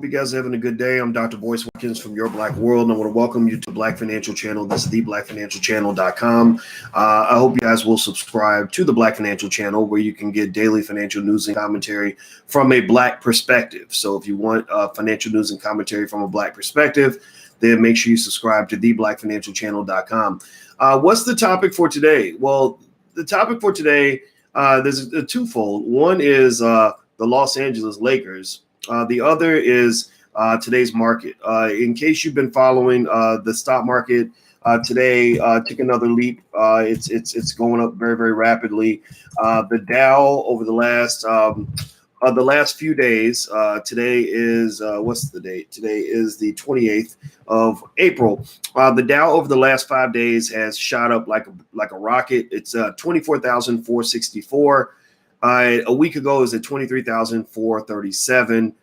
You guys are having a good day. I'm Dr. Boyce Watkins from Your Black World, and I want to welcome you to Black Financial Channel. This is theblackfinancialchannel.com. I hope you guys will subscribe to the Black Financial Channel, where you can get daily financial news and commentary from a Black perspective. So if you want financial news and commentary from a Black perspective, then make sure you subscribe to theblackfinancialchannel.com. What's the topic for today? Well, the topic for today, there's a twofold. One is the Los Angeles Lakers. The other is today's market. In case you've been following the stock market today, took another leap. It's going up very, very rapidly. The Dow over the last few days. Today is what's the date? Today is the 28th of April. The Dow over the last 5 days has shot up like a rocket. It's 24,464. A week ago it was at 23,437,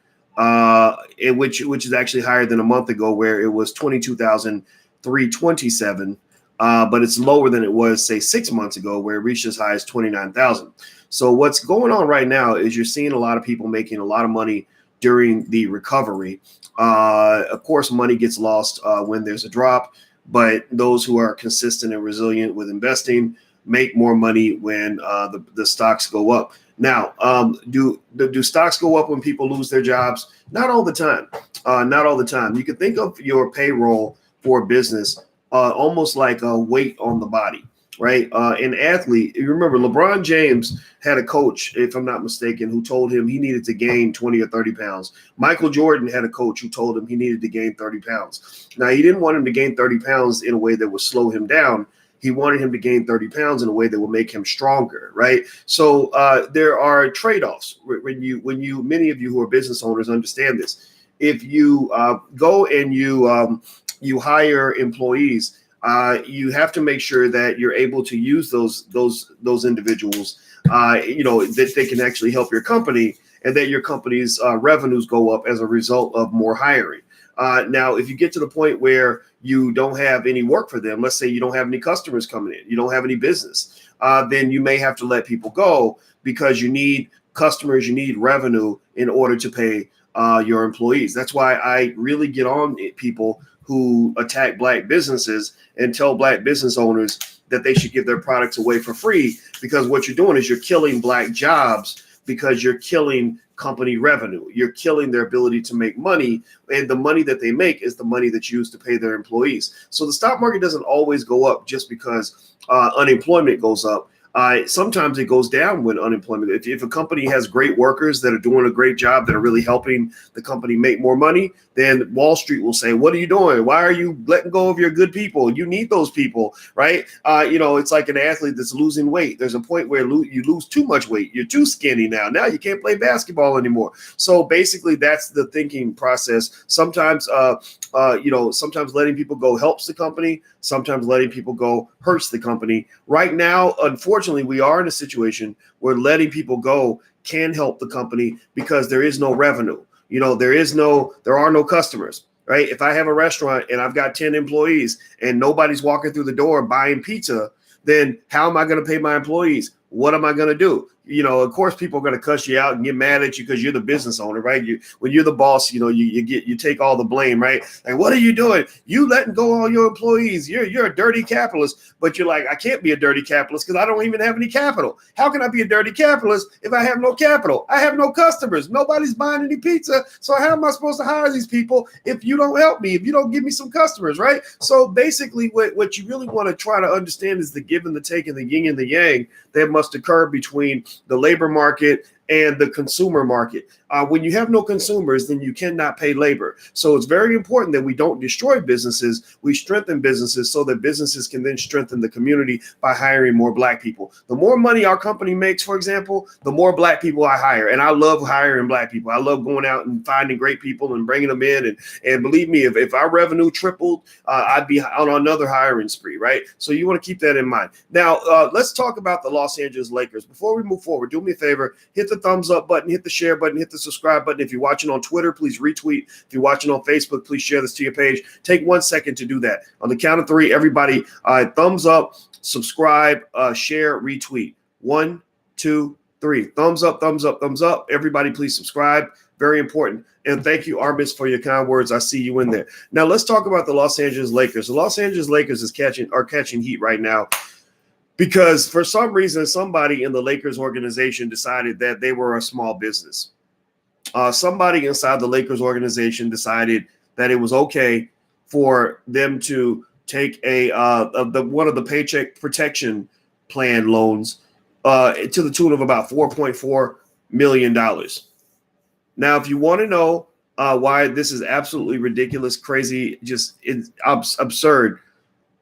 which is actually higher than a month ago, where it was 22,327. But it's lower than it was, say, 6 months ago, where it reached as high as 29,000. So what's going on right now is you're seeing a lot of people making a lot of money during the recovery. Of course, money gets lost when there's a drop, but those who are consistent and resilient with investing make more money when the stocks go up. Now, do stocks go up when people lose their jobs? Not all the time. Not all the time. You can think of your payroll for a business almost like a weight on the body, right? An athlete, you remember LeBron James had a coach, if I'm not mistaken, who told him he needed to gain 20 or 30 pounds. Michael Jordan had a coach who told him he needed to gain 30 pounds. Now, he didn't want him to gain 30 pounds in a way that would slow him down. He wanted him to gain 30 pounds in a way that will make him stronger, right? So there are trade-offs many of you who are business owners understand this. If you go and you hire employees, you have to make sure that you're able to use those individuals, that they can actually help your company, and that your company's revenues go up as a result of more hiring. Now, if you get to the point where you don't have any work for them, let's say you don't have any customers coming in, you don't have any business, then you may have to let people go, because you need customers, you need revenue in order to pay your employees. That's why I really get on people who attack Black businesses and tell Black business owners that they should give their products away for free, because what you're doing is you're killing Black jobs, because you're killing company revenue. You're killing their ability to make money, and the money that they make is the money that's used to pay their employees. So the stock market doesn't always go up just because unemployment goes up. Sometimes it goes down when unemployment. If a company has great workers that are doing a great job, that are really helping the company make more money, then Wall Street will say, what are you doing? Why are you letting go of your good people? You need those people, right? It's like an athlete that's losing weight. There's a point where you lose too much weight. You're too skinny now. Now you can't play basketball anymore. So basically, that's the thinking process. Sometimes, sometimes letting people go helps the company. Sometimes letting people go hurts the company. Right now, unfortunately, we are in a situation where letting people go can help the company, because there is no revenue. There are no customers, right? If I have a restaurant and I've got 10 employees and nobody's walking through the door buying pizza, then how am I going to pay my employees? What am I going to do? Of course, people are going to cuss you out and get mad at you because you're the business owner, right? When you're the boss, you take all the blame, right? Like, what are you doing? You letting go all your employees. You're a dirty capitalist, but you're like, I can't be a dirty capitalist because I don't even have any capital. How can I be a dirty capitalist if I have no capital? I have no customers. Nobody's buying any pizza. So how am I supposed to hire these people if you don't help me, if you don't give me some customers, right? So basically, what you really want to try to understand is the give and the take, and the yin and the yang that must occur between the labor market and the consumer market. When you have no consumers, then you cannot pay labor. So it's very important that we don't destroy businesses. We strengthen businesses so that businesses can then strengthen the community by hiring more Black people. The more money our company makes, for example, the more Black people I hire. And I love hiring Black people. I love going out and finding great people and bringing them in. And believe me, if our revenue tripled, I'd be on another hiring spree, right? So you want to keep that in mind. Now, let's talk about the Los Angeles Lakers. Before we move forward, do me a favor, hit the thumbs up button, hit the share button, hit the subscribe button. If you're watching on Twitter, please retweet. If you're watching on Facebook, please share this to your page. Take 1 second to do that. On the count of three, everybody, thumbs up, subscribe, share, retweet. 1, 2, 3. Thumbs up, thumbs up, thumbs up. Everybody, please subscribe. Very important. And thank you, Arbis, for your kind words. I see you in there. Now let's talk about the Los Angeles Lakers. The Los Angeles Lakers are catching heat right now because for some reason, somebody in the Lakers organization decided that they were a small business. Somebody inside the Lakers organization decided that it was okay for them to take one of the Paycheck Protection Plan loans to the tune of about $4.4 million. Now, if you want to know why this is absolutely ridiculous, crazy, just absurd,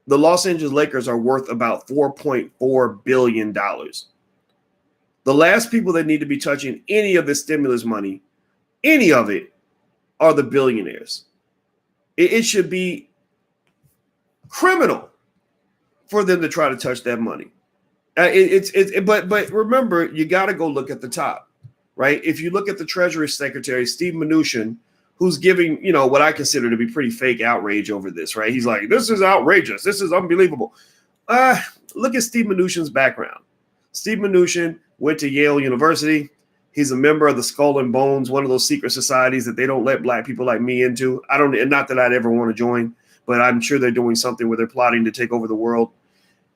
the Los Angeles Lakers are worth about $4.4 billion. The last people that need to be touching any of the stimulus money, any of it, are the billionaires. It should be criminal for them to try to touch that money. But remember, you got to go look at the top, right? If you look at the Treasury Secretary, Steve Mnuchin, who's giving, what I consider to be pretty fake outrage over this, right? He's like, this is outrageous. This is unbelievable. Look at Steve Mnuchin's background. Steve Mnuchin went to Yale University. He's a member of the Skull and Bones, one of those secret societies that they don't let black people like me into. Not that I'd ever want to join, but I'm sure they're doing something where they're plotting to take over the world.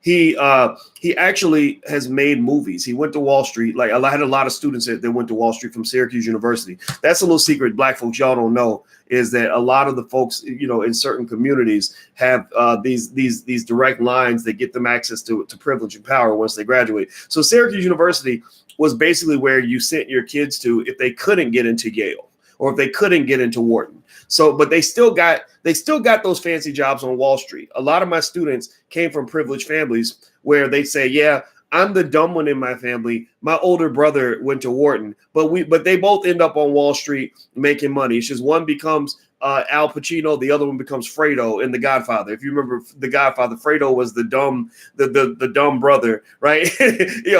He actually has made movies. He went to Wall Street. Like, I had a lot of students that went to Wall Street from Syracuse University. That's a little secret black folks y'all don't know, is that a lot of the folks, in certain communities have these direct lines that get them access to privilege and power once they graduate. So Syracuse University was basically where you sent your kids to if they couldn't get into Yale or if they couldn't get into Wharton. So, but they still got those fancy jobs on Wall Street. A lot of my students came from privileged families where they say, yeah, I'm the dumb one in my family. My older brother went to Wharton, but they both end up on Wall Street making money. It's just one becomes Al Pacino, the other one becomes Fredo in The Godfather. If you remember The Godfather, Fredo was the dumb brother, right?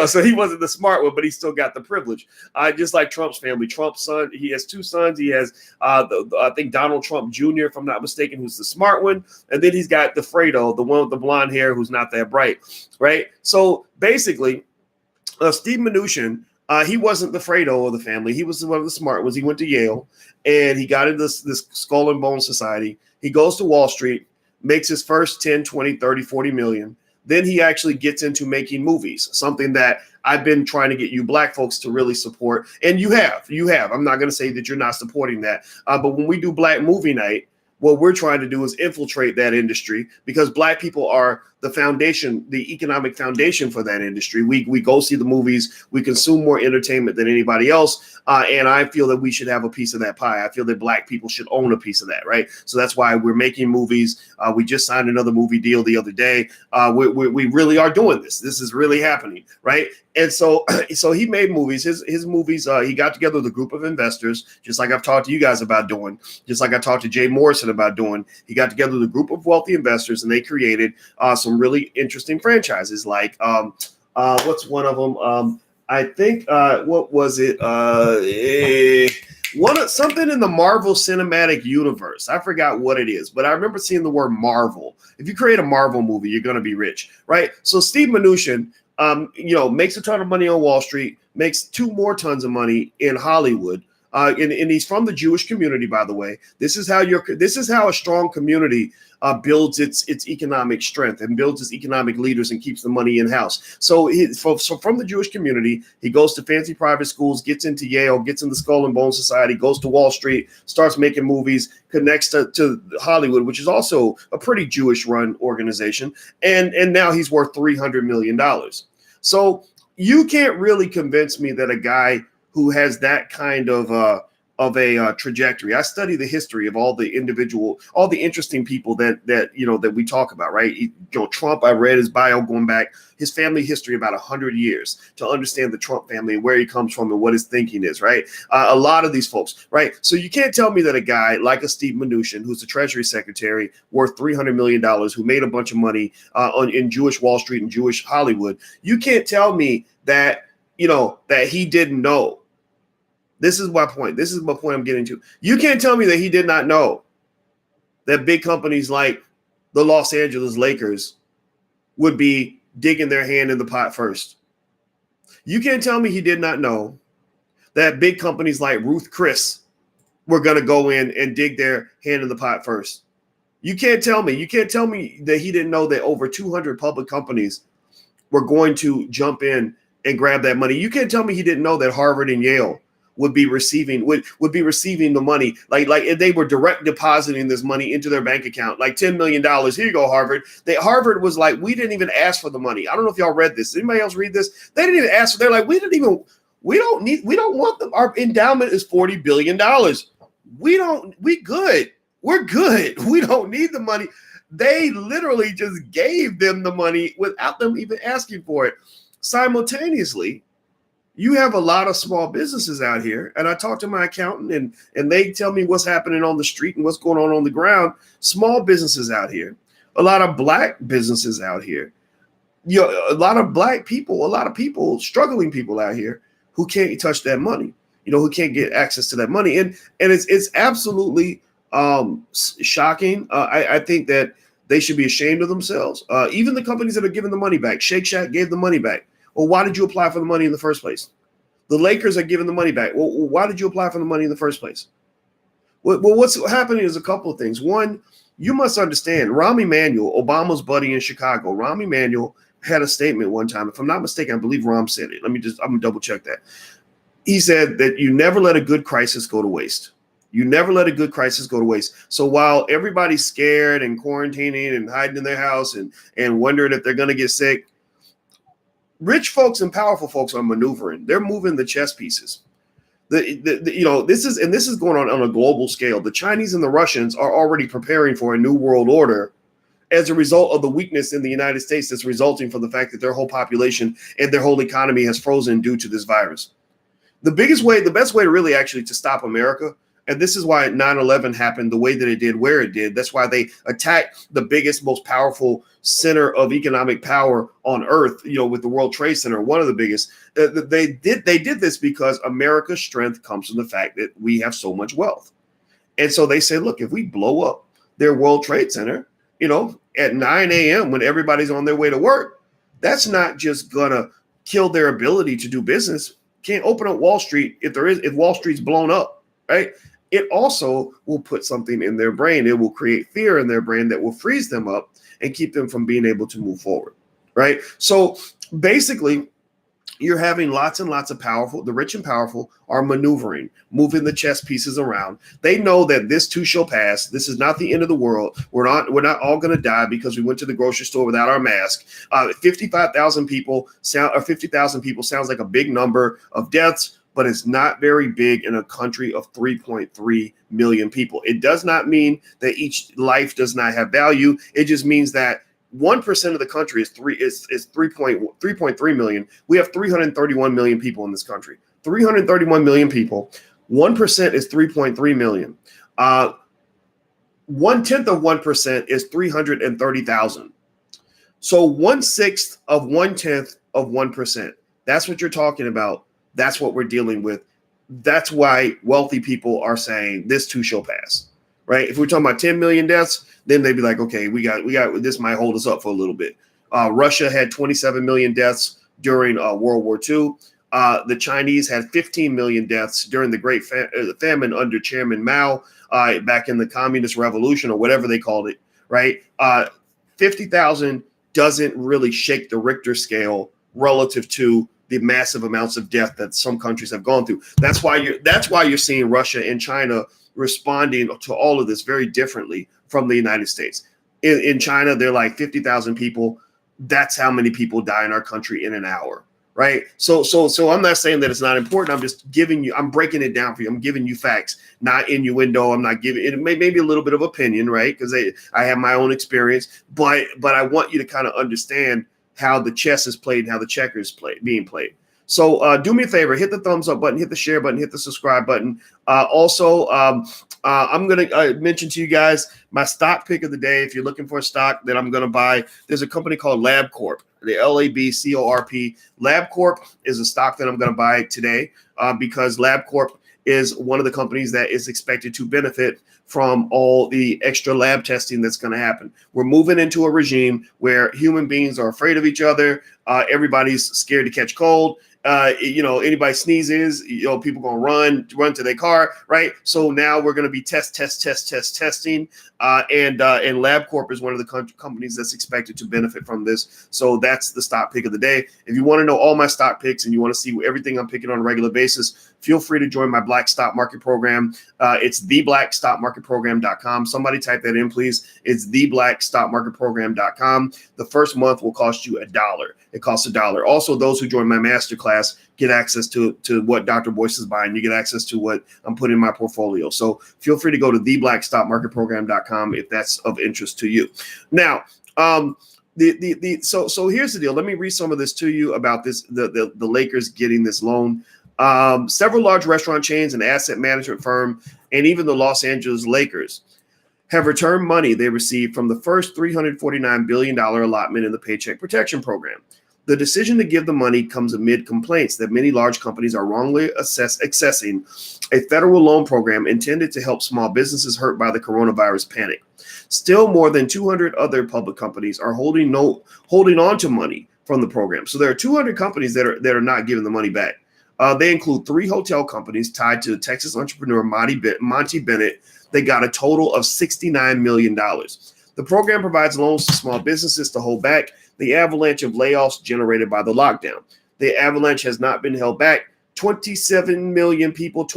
So he wasn't the smart one, but he still got the privilege. Just like Trump's family. Trump's son, he has two sons. He has I think Donald Trump Jr., if I'm not mistaken, who's the smart one, and then he's got the Fredo, the one with the blonde hair, who's not that bright, right? So basically, Steve Mnuchin. He wasn't the Fredo of the family. He was one of the smart ones. He went to Yale, and he got into this Skull and Bone Society. He goes to Wall Street, makes his first 10, 20, 30, 40 million. Then he actually gets into making movies, something that I've been trying to get you black folks to really support. And you have. I'm not going to say that you're not supporting that. But when we do Black Movie Night, what we're trying to do is infiltrate that industry because black people are the foundation, the economic foundation for that industry. We go see the movies, we consume more entertainment than anybody else. And I feel that we should have a piece of that pie. I feel that black people should own a piece of that, right? So that's why we're making movies. We just signed another movie deal the other day. We really are doing this. This is really happening, right? And so he made movies. His movies, he got together with a group of investors, just like I've talked to you guys about doing, just like I talked to Jay Morrison about doing. He got together with a group of wealthy investors, and they created some really interesting franchises. Like what's one of them? I think what was it? Something in the Marvel Cinematic Universe. I forgot what it is, but I remember seeing the word Marvel. If you create a Marvel movie, you're going to be rich, right? So Steve Mnuchin, makes a ton of money on Wall Street, makes 2 more tons of money in Hollywood. And he's from the Jewish community, by the way. This is how a strong community builds its economic strength and builds its economic leaders and keeps the money in house. So from the Jewish community, he goes to fancy private schools, gets into Yale, gets in the Skull and Bone Society, goes to Wall Street, starts making movies, connects to Hollywood, which is also a pretty Jewish-run organization, and now he's worth $300 million. So you can't really convince me that a guy who has that kind of a trajectory. I study the history of all the interesting people that we talk about, right? Trump, I read his bio going back, his family history about 100 years to understand the Trump family and where he comes from and what his thinking is, right? A lot of these folks, right? So you can't tell me that a guy like a Steve Mnuchin, who's the Treasury Secretary, worth $300 million, who made a bunch of money in Jewish Wall Street and Jewish Hollywood, you can't tell me that he didn't know. This is my point. This is my point I'm getting to. You can't tell me that he did not know that big companies like the Los Angeles Lakers would be digging their hand in the pot first. You can't tell me he did not know that big companies like Ruth Chris were going to go in and dig their hand in the pot first. You can't tell me that he didn't know that over 200 public companies were going to jump in and grab that money. You can't tell me he didn't know that Harvard and Yale would be receiving the money, like if they were direct depositing this money into their bank account, like $10 million. Here you go, Harvard. Harvard was like, we didn't even ask for the money. I don't know if y'all read this. Anybody else read this? They didn't even ask. They're like, we don't want them. Our endowment is $40 billion. We're good. We don't need the money. They literally just gave them the money without them even asking for it. Simultaneously, you have a lot of small businesses out here, and I talk to my accountant, and they tell me what's happening on the street and what's going on the ground. Small businesses out here, a lot of black businesses out here, a lot of black people, a lot of people, struggling people out here who can't touch that money, who can't get access to that money, and it's absolutely shocking. I think that they should be ashamed of themselves. Even the companies that are giving the money back. Shake Shack gave the money back. Well, why did you apply for the money in the first place? The Lakers are giving the money back. Well, why did you apply for the money in the first place? Well, what's happening is a couple of things. One, you must understand, Rahm Emanuel, Obama's buddy in Chicago, Rahm Emanuel had a statement one time. If I'm not mistaken, I believe Rahm said it. I'm going to double check that. He said that you never let a good crisis go to waste. You never let a good crisis go to waste. So while everybody's scared and quarantining and hiding in their house and wondering if they're going to get sick, rich folks and powerful folks are maneuvering. They're moving the chess pieces. This is going on a global scale. The Chinese and the Russians are already preparing for a new world order as a result of the weakness in the United States that's resulting from the fact that their whole population and their whole economy has frozen due to this virus. The best way to really actually to stop America, and this is why 9/11 happened the way that it did, where it did. That's why they attacked the biggest, most powerful center of economic power on earth, with the World Trade Center, one of the biggest. They did this because America's strength comes from the fact that we have so much wealth. And so they say, look, if we blow up their World Trade Center, at 9 a.m. when everybody's on their way to work, that's not just gonna kill their ability to do business. Can't open up Wall Street if Wall Street's blown up, right? It also will put something in their brain. It will create fear in their brain that will freeze them up and keep them from being able to move forward, right? So basically, you're having lots and lots of the rich and powerful are maneuvering, moving the chess pieces around. They know that this too shall pass. This is not the end of the world. We're not all going to die because we went to the grocery store without our mask. 50,000 people sounds like a big number of deaths, but it's not very big in a country of 3.3 million people. It does not mean that each life does not have value. It just means that 1% of the country is 3.3 million. We have 331 million people in this country. 331 million people. 1% is 3.3 million. 1/10 of 1% is 330,000. So 1/6 of 1/10 of 1%. That's what you're talking about. That's what we're dealing with. That's why wealthy people are saying this too shall pass, right? If we're talking about 10 million deaths, then they'd be like, okay, we got this might hold us up for a little bit. Russia had 27 million deaths during World War II. The Chinese had 15 million deaths during the Great Famine under Chairman Mao back in the Communist Revolution or whatever they called it, right? 50,000 doesn't really shake the Richter scale relative to the massive amounts of death that some countries have gone through. That's why you're seeing Russia and China responding to all of this very differently from the United States. In China, they're like 50,000 people. That's how many people die in our country in an hour, right? So I'm not saying that it's not important. I'm just I'm breaking it down for you. I'm giving you facts, not innuendo. I'm not giving it maybe a little bit of opinion, right? Because I have my own experience, but I want you to kind of understand how the chess is played and how the checkers being played. So do me a favor, hit the thumbs up button, hit the share button, hit the subscribe button. Also, I'm going to mention to you guys my stock pick of the day. If you're looking for a stock that I'm going to buy, there's a company called LabCorp, the LABCORP. LabCorp is a stock that I'm going to buy today because LabCorp is one of the companies that is expected to benefit from all the extra lab testing that's going to happen. We're moving into a regime where human beings are afraid of each other. Everybody's scared to catch cold. Anybody sneezes, people gonna run to their car, right? So now we're gonna be testing, and LabCorp is one of the companies that's expected to benefit from this. So that's the stock pick of the day. If you want to know all my stock picks and you want to see everything I'm picking on a regular basis, feel free to join my Black Stock Market Program. It's theblackstockmarketprogram.com. Somebody type that in, please. It's theblackstockmarketprogram.com. The first month will cost you $1. It costs $1. Also, those who join my masterclass get access to what Dr. Boyce is buying. You get access to what I'm putting in my portfolio. So feel free to go to theblackstockmarketprogram.com if that's of interest to you. Now, so here's the deal. Let me read some of this to you about this, the Lakers getting this loan. Several large restaurant chains, an asset management firm, and even the Los Angeles Lakers have returned money they received from the first $349 billion allotment in the Paycheck Protection Program. The decision to give the money comes amid complaints that many large companies are wrongly accessing a federal loan program intended to help small businesses hurt by the coronavirus panic. Still, more than 200 other public companies are holding on to money from the program. So there are 200 companies that are not giving the money back. They include 3 hotel companies tied to Texas entrepreneur Monty Bennett. They got a total of $69 million. The program provides loans to small businesses to hold back the avalanche of layoffs generated by the lockdown. The avalanche has not been held back. 26 million people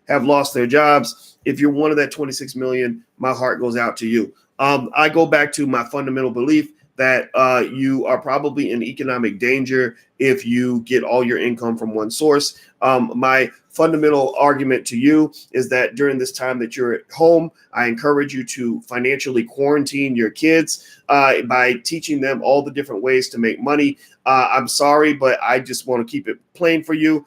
have lost their jobs. If you're one of that 26 million, my heart goes out to you. I go back to my fundamental belief that you are probably in economic danger if you get all your income from one source. My fundamental argument to you is that during this time that you're at home, I encourage you to financially quarantine your kids by teaching them all the different ways to make money. I'm sorry, but I just want to keep it plain for you.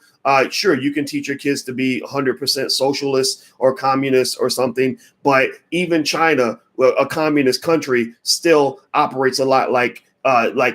Sure, you can teach your kids to be 100% socialist or communist or something, but even China, a communist country, still operates a lot like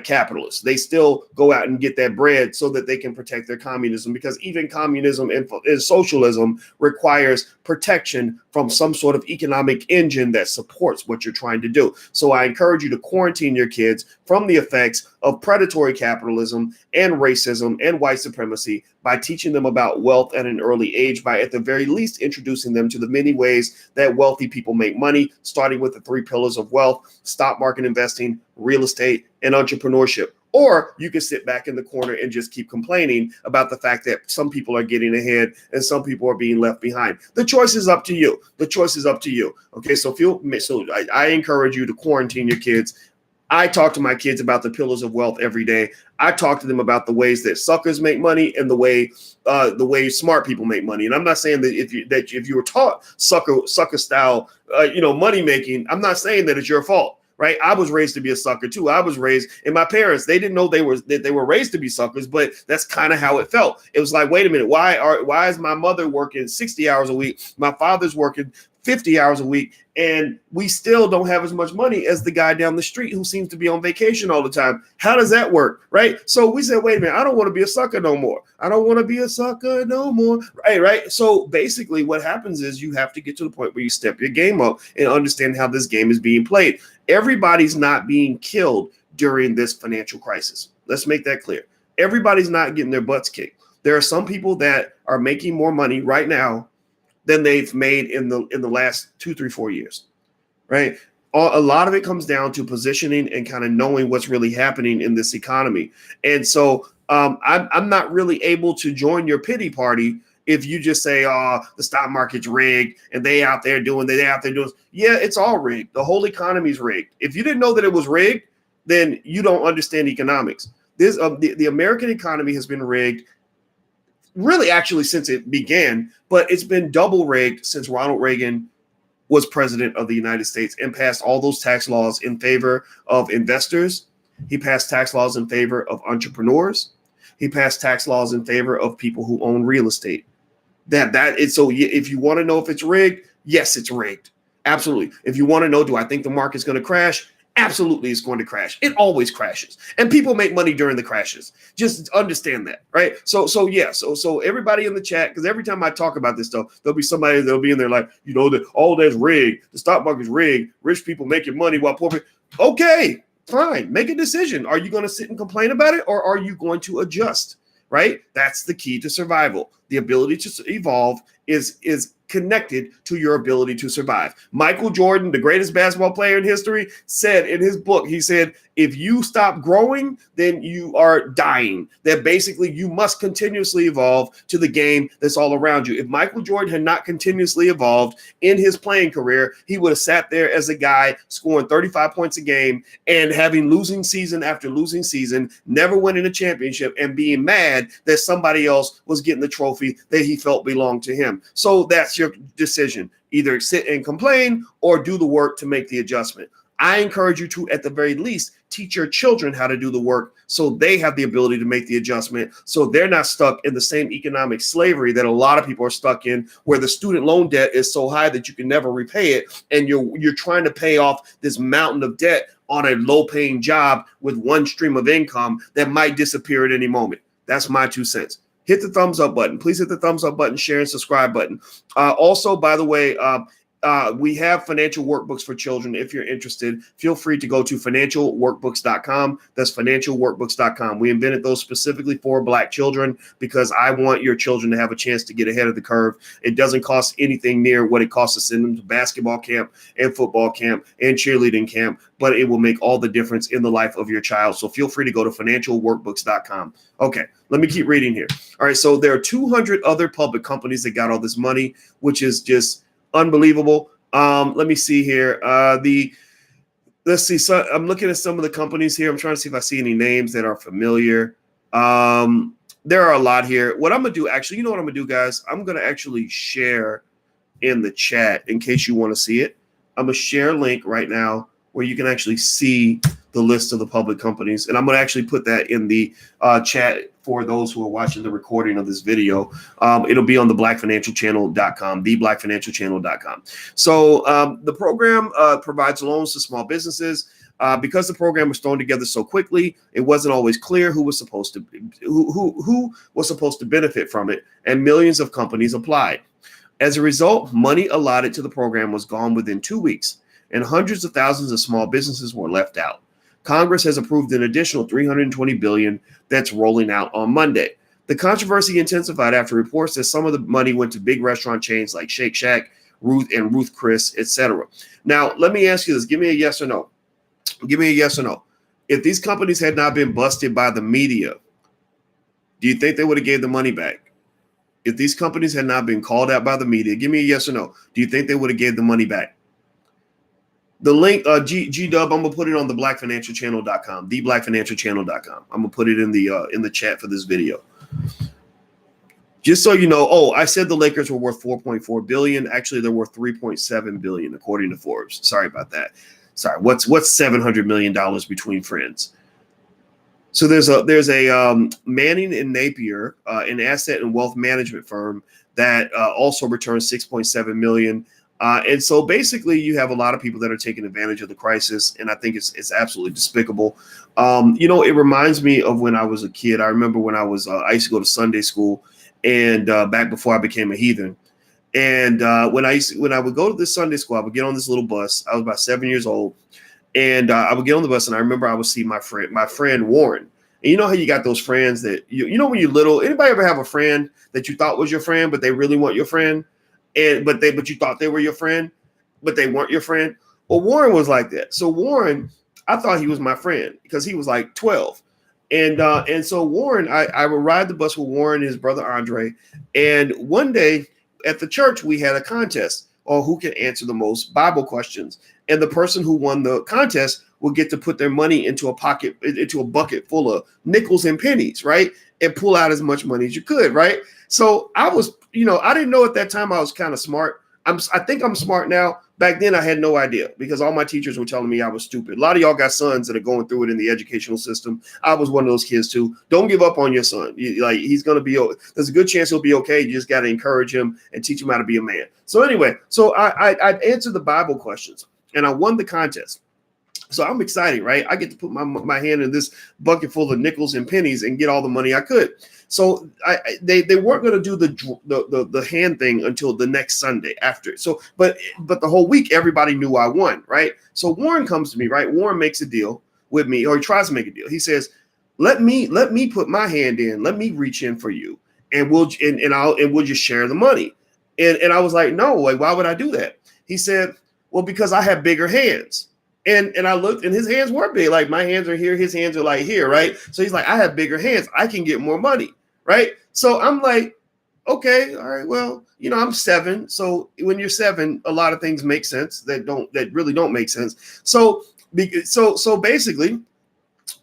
capitalists. They still go out and get that bread so that they can protect their communism, because even communism and socialism requires protection from some sort of economic engine that supports what you're trying to do. So I encourage you to quarantine your kids from the effects of predatory capitalism and racism and white supremacy by teaching them about wealth at an early age, by at the very least introducing them to the many ways that wealthy people make money, starting with the 3 pillars of wealth: stock market investing, real estate, and entrepreneurship. Or you can sit back in the corner and just keep complaining about the fact that some people are getting ahead and some people are being left behind. The choice is up to you. Okay, so I encourage you to quarantine your kids. I talk to my kids about the pillars of wealth every day. I talk to them about the ways that suckers make money and the way smart people make money. And I'm not saying that if you were taught sucker style money making, I'm not saying that it's your fault. Right. I was raised to be a sucker, too. I was raised, and my parents, they didn't know they were raised to be suckers, but that's kind of how it felt. It was like, wait a minute, why is my mother working 60 hours a week? My father's working 50 hours a week, and we still don't have as much money as the guy down the street who seems to be on vacation all the time. How does that work? Right. So we said, wait a minute, I don't want to be a sucker no more. Right. So basically what happens is you have to get to the point where you step your game up and understand how this game is being played. Everybody's not being killed during this financial crisis. Let's make that clear. Everybody's not getting their butts kicked. There are some people that are making more money right now than they've made in the last 2, 3, 4 years, right? A lot of it comes down to positioning and kind of knowing what's really happening in this economy. And so I'm not really able to join your pity party if you just say, oh, the stock market's rigged and they out there doing. Yeah, it's all rigged. The whole economy is rigged. If you didn't know that it was rigged, then you don't understand economics. The American economy has been rigged really actually since it began, but it's been double rigged since Ronald Reagan was president of the United States and passed all those tax laws in favor of investors. He passed tax laws in favor of entrepreneurs. He passed tax laws in favor of people who own real estate. So if you want to know if it's rigged, yes, it's rigged. Absolutely. If you want to know, do I think the market's going to crash? Absolutely, it's going to crash. It always crashes, and people make money during the crashes. Just understand that, right? So everybody in the chat, because every time I talk about this stuff, there'll be somebody that'll be in there like, that all that's rigged. The stock market's rigged. Rich people making money while poor people. Okay, Fine, make a decision. Are you going to sit and complain about it, or are you going to adjust? Right? That's the key to survival. The ability to evolve is connected to your ability to survive. Michael Jordan, the greatest basketball player in history, said in his book, he said, if you stop growing, then you are dying. That basically you must continuously evolve to the game that's all around you. If Michael Jordan had not continuously evolved in his playing career, he would have sat there as a guy scoring 35 points a game and having losing season after losing season, never winning a championship, and being mad that somebody else was getting the trophy that he felt belonged to him. So that's your decision. Either sit and complain or do the work to make the adjustment. I encourage you to, at the very least, teach your children how to do the work so they have the ability to make the adjustment, so they're not stuck in the same economic slavery that a lot of people are stuck in, where the student loan debt is so high that you can never repay it, and you're trying to pay off this mountain of debt on a low-paying job with one stream of income that might disappear at any moment. That's my 2 cents. Hit the thumbs up button. Please hit the thumbs up button, share, and subscribe button. Also, by the way, we have financial workbooks for children. If you're interested, feel free to go to financialworkbooks.com. That's financialworkbooks.com. We invented those specifically for Black children because I want your children to have a chance to get ahead of the curve. It doesn't cost anything near what it costs to send them to basketball camp and football camp and cheerleading camp, but it will make all the difference in the life of your child. So feel free to go to financialworkbooks.com. Okay, let me keep reading here. All right, so there are 200 other public companies that got all this money, which is just unbelievable. Let me see here. Let's see. So I'm looking at some of the companies here. I'm trying to see if I see any names that are familiar. There are a lot here. What I'm gonna do, actually, you know what I'm gonna do, guys? I'm gonna actually share in the chat in case you want to see it. I'm gonna share a link right now where you can actually see the list of the public companies, and I'm gonna actually put that in the chat for those who are watching the recording of this video. It'll be on the blackfinancialchannel.com, theblackfinancialchannel.com. So the program provides loans to small businesses. Because the program was thrown together so quickly, it wasn't always clear who was supposed to benefit from it, and millions of companies applied. As a result, money allotted to the program was gone within 2 weeks, and hundreds of thousands of small businesses were left out. Congress has approved an additional $320 billion that's rolling out on Monday. The controversy intensified after reports that some of the money went to big restaurant chains like Shake Shack, Ruth Chris, etc. Now, let me ask you this. Give me a yes or no. Give me a yes or no. If these companies had not been busted by the media, do you think they would have gave the money back? If these companies had not been called out by the media, give me a yes or no. Do you think they would have gave the money back? The link, G-Dub, I'm going to put it on the blackfinancialchannel.com, theblackfinancialchannel.com. I'm going to put it in the chat for this video. Just so you know, I said the Lakers were worth $4.4 billion. Actually, they're worth $3.7 billion, according to Forbes. Sorry about that. Sorry, what's $700 million between friends? So there's a Manning and Napier, an asset and wealth management firm that also returns $6.7 million. And so basically you have a lot of people that are taking advantage of the crisis. And I think it's absolutely despicable. It reminds me of when I was a kid. I remember when I used to go to Sunday school and back before I became a heathen. And when I would go to this Sunday school, I would get on this little bus. I was about 7 years old. And I would get on the bus and I remember I would see my friend Warren. And you know how you got those friends that, when you're little, anybody ever have a friend that you thought was your friend, but they really weren't your friend? But you thought they were your friend, but they weren't your friend. Well, Warren was like that. So Warren, I thought he was my friend because he was like 12. And so Warren, I would ride the bus with Warren and his brother Andre. And one day at the church, we had a contest on who can answer the most Bible questions. And the person who won the contest will get to put their money into a bucket full of nickels and pennies, right? And pull out as much money as you could, right? So I was, I didn't know at that time I was kind of smart. I think I'm smart now. Back then I had no idea because all my teachers were telling me I was stupid. A lot of y'all got sons that are going through it in the educational system. I was one of those kids too. Don't give up on your son. He's going to be, there's a good chance he'll be okay. You just got to encourage him and teach him how to be a man. So anyway, I answered the Bible questions and I won the contest. So I'm excited, right? I get to put my hand in this bucket full of nickels and pennies and get all the money I could. So they weren't going to do the hand thing until the next Sunday after. So, but the whole week, everybody knew I won, right? So Warren comes to me, right? Warren makes a deal. with me, or he tries to make a deal. He says, let me put my hand in, let me reach in for you, and we'll just share the money. And I was like, no, like, why would I do that? He said, well, because I have bigger hands. And I looked, and his hands were big. Like, my hands are here, his hands are like here, right? So he's like, I have bigger hands, I can get more money, right? So I'm like, okay, all right, well, I'm 7. So when you're 7, a lot of things make sense that really don't make sense. So basically,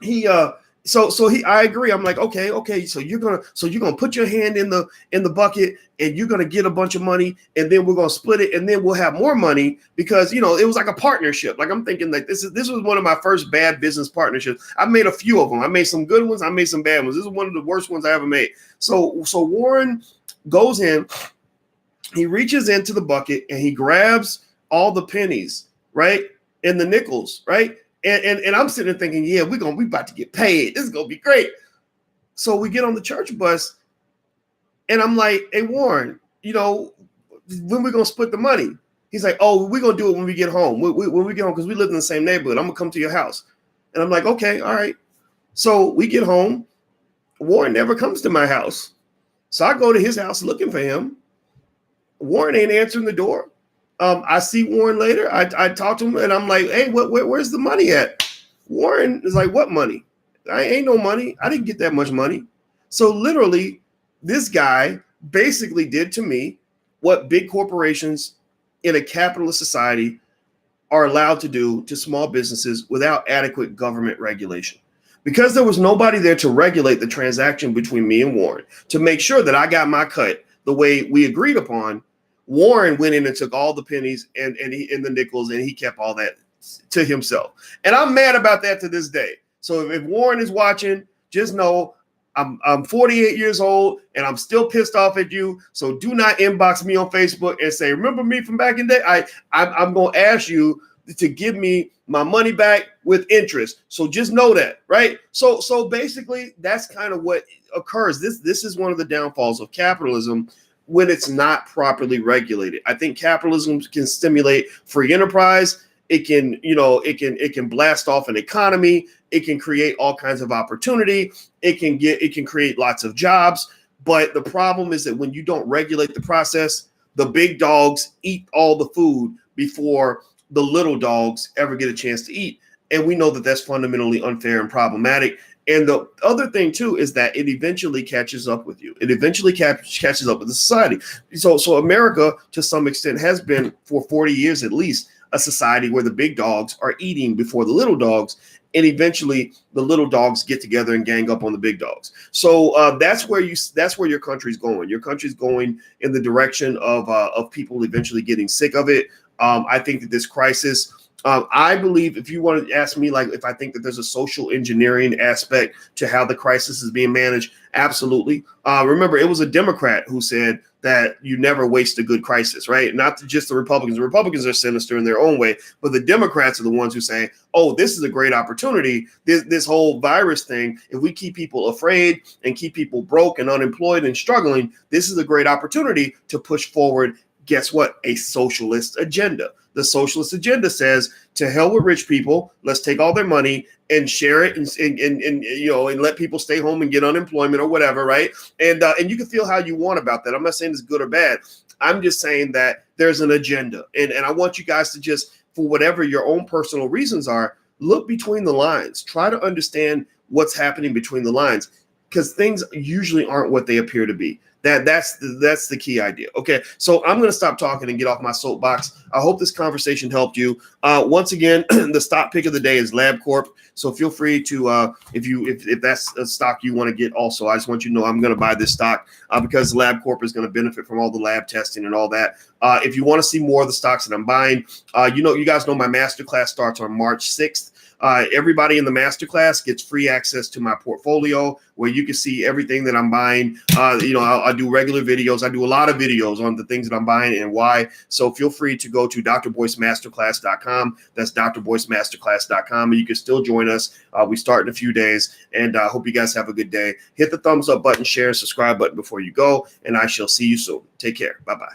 I agree. I'm like, okay. So you're gonna put your hand in the bucket, and you're gonna get a bunch of money, and then we're gonna split it, and then we'll have more money, because it was like a partnership. Like, I'm thinking, like, this was one of my first bad business partnerships. I made a few of them. I made some good ones. I made some bad ones. This is one of the worst ones I ever made. So Warren goes in, he reaches into the bucket, and he grabs all the pennies, right, and the nickels, right. And I'm sitting there thinking, yeah, we about to get paid. This is gonna be great. So we get on the church bus, and I'm like, hey, Warren, when we gonna split the money? He's like, oh, we're gonna do it when we get home. When we get home, because we live in the same neighborhood. I'm gonna come to your house. And I'm like, okay, all right. So we get home. Warren never comes to my house. So I go to his house looking for him. Warren ain't answering the door. I see Warren later. I talk to him, and I'm like, hey, where's the money at? Warren is like, what money? I ain't no money. I didn't get that much money. So literally, this guy basically did to me what big corporations in a capitalist society are allowed to do to small businesses without adequate government regulation. Because there was nobody there to regulate the transaction between me and Warren, to make sure that I got my cut the way we agreed upon, Warren went in and took all the pennies and the nickels, and he kept all that to himself. And I'm mad about that to this day. So if Warren is watching, just know I'm 48 years old, and I'm still pissed off at you. So do not inbox me on Facebook and say, remember me from back in the day? I'm going to ask you to give me my money back with interest. So just know that, right? So basically, that's kind of what occurs. This is one of the downfalls of capitalism, when it's not properly regulated. I think capitalism can stimulate free enterprise. It can blast off an economy. It can create all kinds of opportunity. It can create lots of jobs. But the problem is that when you don't regulate the process, the big dogs eat all the food before the little dogs ever get a chance to eat. And we know that that's fundamentally unfair and problematic. And the other thing, too, is that it eventually catches up with you. It eventually catches up with the society. So America, to some extent, has been, for 40 years at least, a society where the big dogs are eating before the little dogs. And eventually the little dogs get together and gang up on the big dogs. So that's where your country's going. Your country's going in the direction of people eventually getting sick of it. I think that this crisis, I believe, if you want to ask me, like, if I think that there's a social engineering aspect to how the crisis is being managed, absolutely. Remember, it was a Democrat who said that you never waste a good crisis, right? Not just the Republicans. The Republicans are sinister in their own way, but the Democrats are the ones who say, oh, this is a great opportunity. This whole virus thing, if we keep people afraid and keep people broke and unemployed and struggling, this is a great opportunity to push forward, guess what? A socialist agenda. The socialist agenda says, to hell with rich people, let's take all their money and share it and let people stay home and get unemployment or whatever, right? And you can feel how you want about that. I'm not saying it's good or bad. I'm just saying that there's an agenda. And I want you guys to just, for whatever your own personal reasons are, look between the lines. Try to understand what's happening between the lines, because things usually aren't what they appear to be. That's the key idea. Okay, so I'm going to stop talking and get off my soapbox. I hope this conversation helped you. Once again, the stock pick of the day is LabCorp. So feel free to, if that's a stock you want to get also, I just want you to know I'm going to buy this stock because LabCorp is going to benefit from all the lab testing and all that. If you want to see more of the stocks that I'm buying, you guys know my masterclass starts on March 6th. Everybody in the masterclass gets free access to my portfolio where you can see everything that I'm buying. I do regular videos. I do a lot of videos on the things that I'm buying and why. So feel free to go to drboycemasterclass.com. That's drboycemasterclass.com. And you can still join us. We start in a few days, and I hope you guys have a good day. Hit the thumbs up button, share, and subscribe button before you go, and I shall see you soon. Take care. Bye-bye.